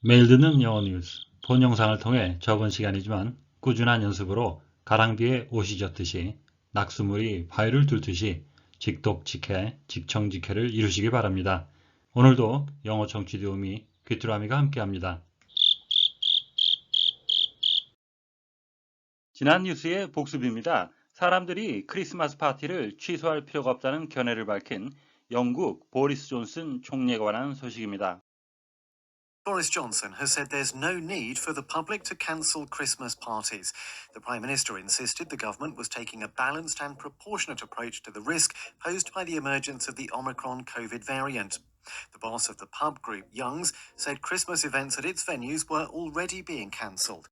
매일 듣는 영어 뉴스, 본 영상을 통해 적은 시간이지만 꾸준한 연습으로 가랑비에 옷이 젖듯이 낙수물이 바위를 뚫듯이 직독직해, 직청직해를 이루시기 바랍니다. 오늘도 영어 청취 도우미 귀뚜라미가 함께합니다. 지난 뉴스의 복습입니다. 사람들이 크리스마스 파티를 취소할 필요가 없다는 견해를 밝힌 영국 보리스 존슨 총리에 관한 소식입니다. Boris Johnson has said there's no need for the public to cancel Christmas parties. The Prime Minister insisted the government was taking a balanced and proportionate approach to the risk posed by the emergence of the Omicron COVID variant. The boss of the pub group Youngs said Christmas events at its venues were already being cancelled.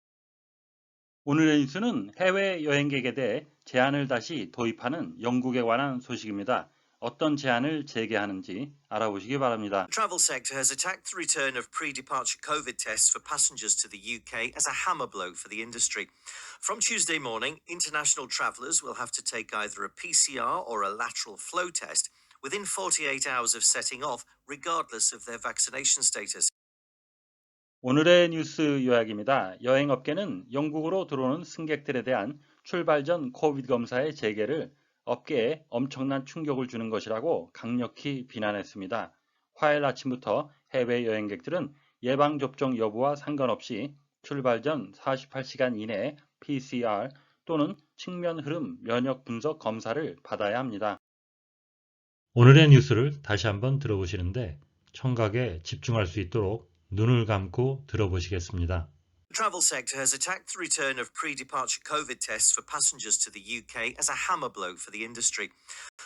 오늘의 뉴스는 해외 여행객에 대해 제한을 다시 도입하는 영국에 관한 소식입니다. 어떤 제한을 제기하는지 알아보시기 바랍니다. The travel sector has attacked the return of pre-departure COVID tests for passengers to the UK as a hammer blow for the industry. From Tuesday morning, international travellers will have to take either a PCR or a lateral flow test within 48 hours of setting off, regardless of their vaccination status. 오늘의 뉴스 요약입니다. 여행업계는 영국으로 들어오는 승객들에 대한 출발 전 코비드 검사의 재개를 업계에 엄청난 충격을 주는 것이라고 강력히 비난했습니다. 화요일 아침부터 해외 여행객들은 예방접종 여부와 상관없이 출발 전 48시간 이내에 PCR 또는 측면 흐름 면역 분석 검사를 받아야 합니다. 오늘의 뉴스를 다시 한번 들어보시는데 청각에 집중할 수 있도록 눈을 감고 들어보시겠습니다. The travel sector has attacked the return of pre-departure COVID tests for passengers to the UK as a hammer blow for the industry.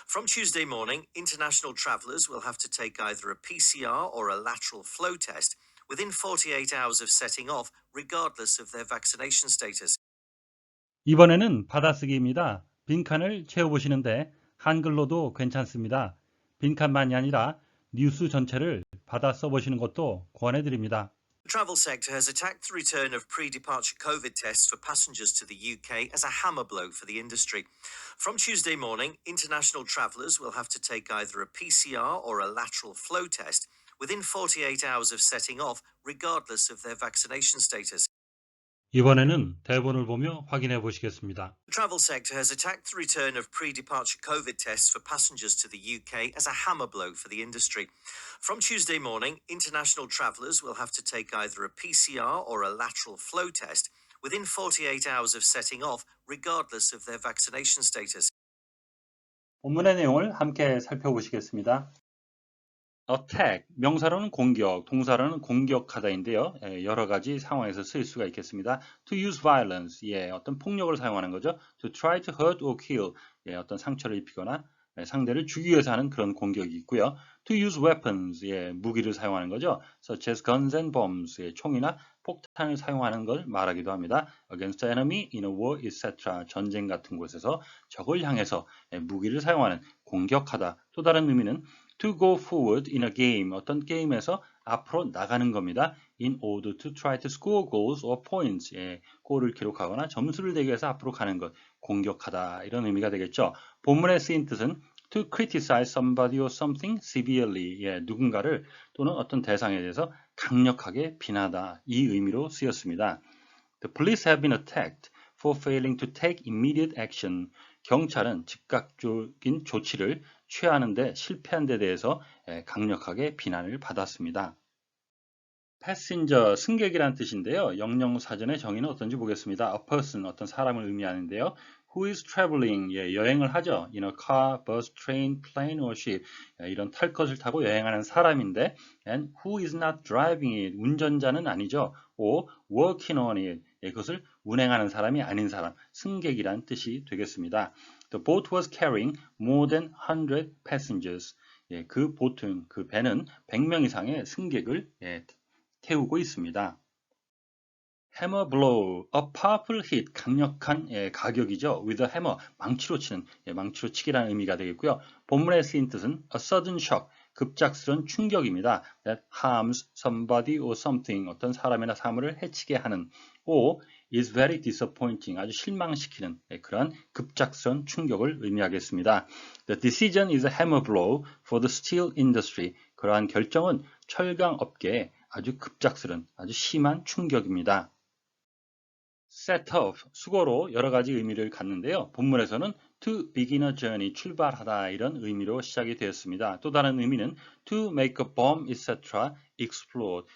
From Tuesday morning, international travellers will have to take either a PCR or a lateral flow test within 48 hours of setting off, regardless of their vaccination status. 이번에는 받아쓰기입니다. 빈칸을 채워보시는데 한글로도 괜찮습니다. 빈칸만이 아니라 뉴스 전체를 받아 써보시는 것도 권해드립니다. The travel sector has attacked the return of pre-departure COVID tests for passengers to the UK as a hammer blow for the industry. From Tuesday morning, international travellers will have to take either a PCR or a lateral flow test within 48 hours of setting off, regardless of their vaccination status. 이번에는 대본을 보며 확인해 보시겠습니다. The travel sector has attacked the return of pre-departure COVID tests for passengers to the UK as a hammer blow for the industry. From Tuesday morning, international travellers will have to take either a PCR or a lateral flow test within 48 hours of setting off, regardless of their vaccination status. 본문의 내용을 함께 살펴보시겠습니다. attack, 명사로는 공격, 동사로는 공격하다인데요. 여러 가지 상황에서 쓰일 수가 있겠습니다. to use violence, 어떤 폭력을 사용하는 거죠. to try to hurt or kill, 어떤 상처를 입히거나 상대를 죽이기 위해서 하는 그런 공격이 있고요. to use weapons, 무기를 사용하는 거죠. such as guns and bombs, 총이나 폭탄을 사용하는 걸 말하기도 합니다. against the enemy, in a war, etc. 전쟁 같은 곳에서 적을 향해서 무기를 사용하는 공격하다. 또 다른 의미는 to go forward in a game, 어떤 게임에서 앞으로 나가는 겁니다. in order to try to score goals or points, 골을 기록하거나 점수를 내기 위해서 앞으로 가는 것, 공격하다 이런 의미가 되겠죠. 본문에 쓰인 뜻은 to criticize somebody or something severely, 누군가를 또는 어떤 대상에 대해서 강력하게 비난하다 이 의미로 쓰였습니다. The police have been attacked for failing to take immediate action. 경찰은 즉각적인 조치를 취하는데 실패한 데 대해서 강력하게 비난을 받았습니다. passenger, 승객이란 뜻인데요. 영영사전의 정의는 어떤지 보겠습니다. a person, 어떤 사람을 의미하는데요. who is traveling, 여행을 하죠. in a car, bus, train, plane or ship, 이런 탈 것을 타고 여행하는 사람인데 and who is not driving it, 운전자는 아니죠. or working on it, 그것을 운행하는 사람이 아닌 사람, 승객이란 뜻이 되겠습니다. The boat was carrying more than 100 passengers. 그 보트는, 그 배는 100명 이상의 승객을 태우고 있습니다. hammer blow, a powerful hit, 강력한 가격이죠. with a hammer, 망치로 치는, 망치로 치기라는 의미가 되겠고요. 본문에 쓰인 뜻은 a sudden shock, 급작스런 충격입니다. that harms somebody or something, 어떤 사람이나 사물을 해치게 하는, or is very disappointing, 아주 실망시키는 그러한 급작스런 충격을 의미하겠습니다. The decision is a hammer blow for the steel industry. 그러한 결정은 철강 업계에 아주 급작스런, 아주 심한 충격입니다. set off, 수거로 여러 가지 의미를 갖는데요. 본문에서는 to begin a journey, 출발하다 이런 의미로 시작이 되었습니다. 또 다른 의미는 to make a bomb, etc., explode,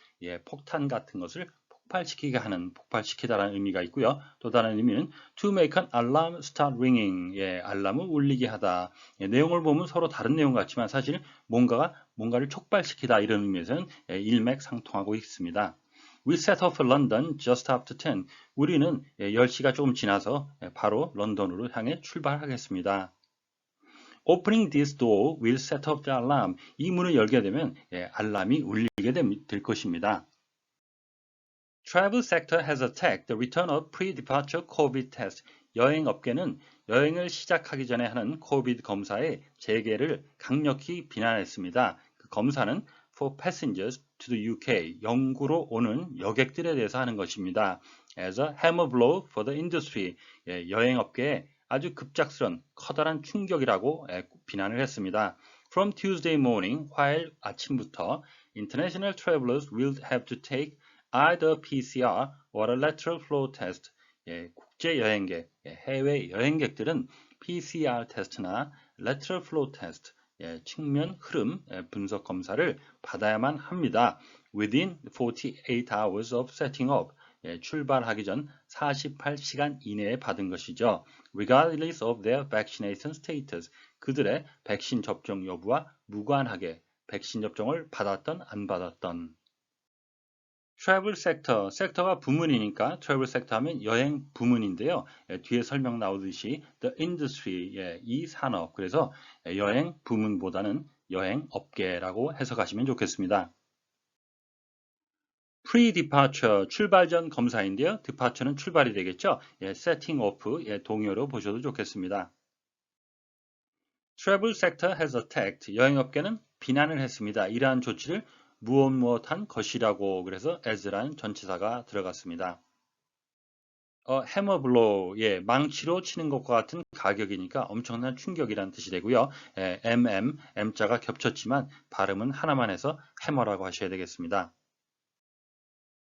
폭탄 같은 것을 폭발시키게 하는, 폭발시키다라는 의미가 있고요. 또 다른 의미는 to make an alarm start ringing, 알람을 울리게 하다. 내용을 보면 서로 다른 내용 같지만 사실 뭔가를 촉발시키다 이런 의미에서는 일맥상통하고 있습니다. We set off London just after 10. 우리는 10시가 조금 지나서 바로 런던으로 향해 출발하겠습니다. Opening this door will set off the alarm. 이 문을 열게 되면 알람이 울리게 될 것입니다. Travel sector has attacked the return of pre-departure COVID test. 여행업계는 여행을 시작하기 전에 하는 코비드 검사의 재개를 강력히 비난했습니다. 그 검사는 for passengers to the UK, 영구로 오는 여객들에 대해서 하는 것입니다. As a hammer blow for the industry, 여행업계에 아주 급작스런 커다란 충격이라고 비난을 했습니다. From Tuesday morning, 화요일 아침부터 international travelers will have to take either PCR or a lateral flow test. 국제 여행객, 해외 여행객들은 PCR 테스트나 lateral flow test, 측면 흐름 분석 검사를 받아야만 합니다. Within 48 hours of setting up, 출발하기 전 48시간 이내에 받은 것이죠. Regardless of their vaccination status, 그들의 백신 접종 여부와 무관하게 백신 접종을 받았던 안 받았던. 트래블 섹터, 섹터가 부문이니까 트래블 섹터 하면 여행 부문인데요. 뒤에 설명 나오듯이 the industry, 이 산업, 그래서 여행 부문보다는 여행 업계라고 해석하시면 좋겠습니다. pre-departure, 출발 전 검사인데요. departure는 출발이 되겠죠. setting off, 동요로 보셔도 좋겠습니다. Travel sector has attacked, 여행업계는 비난을 했습니다. 이러한 조치를 무엇무엇한 것이라고 그래서 as라는 전치사가 들어갔습니다. hammer blow, 망치로 치는 것과 같은 가격이니까 엄청난 충격이라는 뜻이 되고요. M자가 겹쳤지만 발음은 하나만 해서 hammer라고 하셔야 되겠습니다.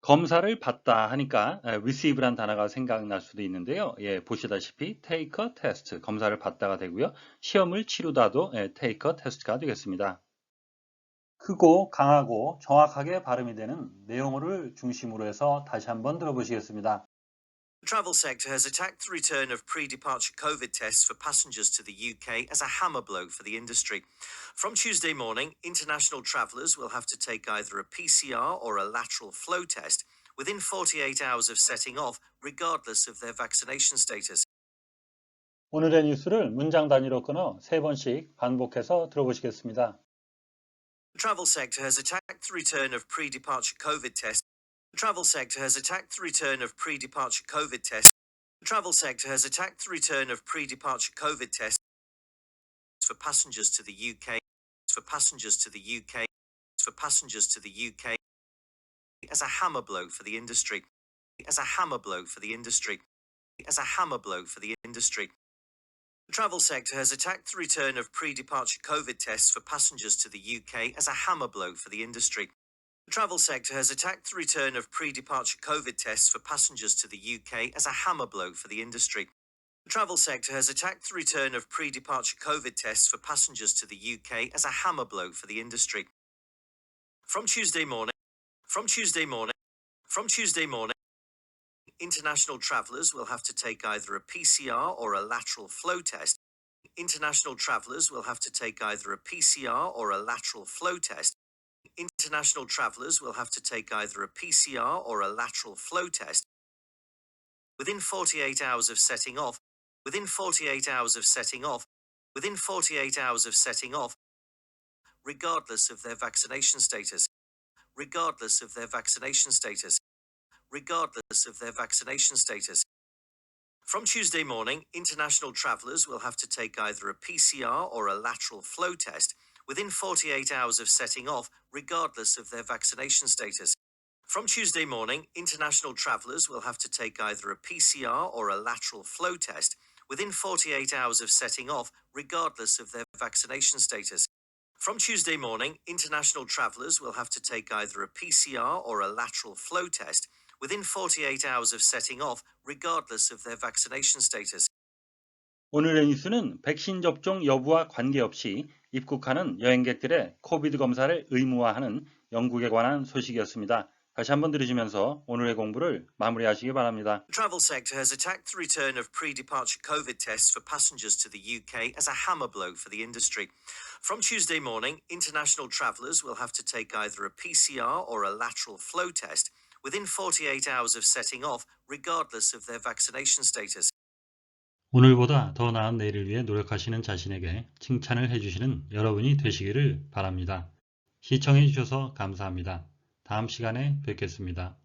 검사를 받다 하니까 receive란 단어가 생각날 수도 있는데요. 보시다시피 take a test, 검사를 받다가 되고요. 시험을 치르다도 take a test가 되겠습니다. 크고 강하고 정확하게 발음이 되는 내용어를 중심으로 해서 다시 한번 들어보시겠습니다. The travel sector has attacked the return of pre-departure COVID tests for passengers to the UK as a hammer blow for the industry. From Tuesday morning, international travellers will have to take either a PCR or a lateral flow test within 48 hours of setting off, regardless of their vaccination status. 오늘의 뉴스를 문장 단위로 끊어 3번씩 반복해서 들어보시겠습니다. The travel sector has attacked the return of pre-departure COVID tests. The travel sector has attacked the return of pre-departure COVID tests. The travel sector has attacked the return of pre-departure COVID tests for passengers to the UK. For passengers to the UK. For passengers to the UK as a hammer blow for the industry. As a hammer blow for the industry. As a hammer blow for the industry. The travel sector has attacked the return of pre-departure COVID tests for passengers to the UK as a hammer blow for the industry. The travel sector has attacked the return of pre-departure COVID tests for passengers to the UK as a hammer blow for the industry. The travel sector has attacked the return of pre-departure COVID tests for passengers to the UK as a hammer blow for the industry. From Tuesday morning, international travellers will have to take either a PCR or a lateral flow test. International travellers will have to take either a PCR or a lateral flow test. International travellers will have to take either a PCR or a lateral flow test within 48 hours of setting off. Within 48 hours of setting off. Within 48 hours of setting off, regardless of their vaccination status. Regardless of their vaccination status. Regardless of their vaccination status. From Tuesday morning, international travellers will have to take either a PCR or a lateral flow test within 48 hours of setting off, regardless of their vaccination status. From Tuesday morning, international travellers will have to take either a PCR or a lateral flow test within 48 hours of setting off, regardless of their vaccination status. From Tuesday morning, international travellers will have to take either a PCR or a lateral flow test within 48 hours of setting off, regardless of their vaccination status. 오늘의 뉴스는 백신 접종 여부와 관계없이 입국하는 여행객들의 코비드 검사를 의무화하는 영국에 관한 소식이었습니다. 다시 한번 들으시면서 오늘의 공부를 마무리하시기 바랍니다. The travel sector has attacked the return of pre-departure COVID tests for passengers to the UK as a hammer blow for the industry. From Tuesday morning, international travellers will have to take either a PCR or a lateral flow test within 48 hours of setting off, regardless of their vaccination status. 오늘보다 더 나은 내일을 위해 노력하시는 자신에게 칭찬을 해주시는 여러분이 되시기를 바랍니다. 시청해 주셔서 감사합니다. 다음 시간에 뵙겠습니다.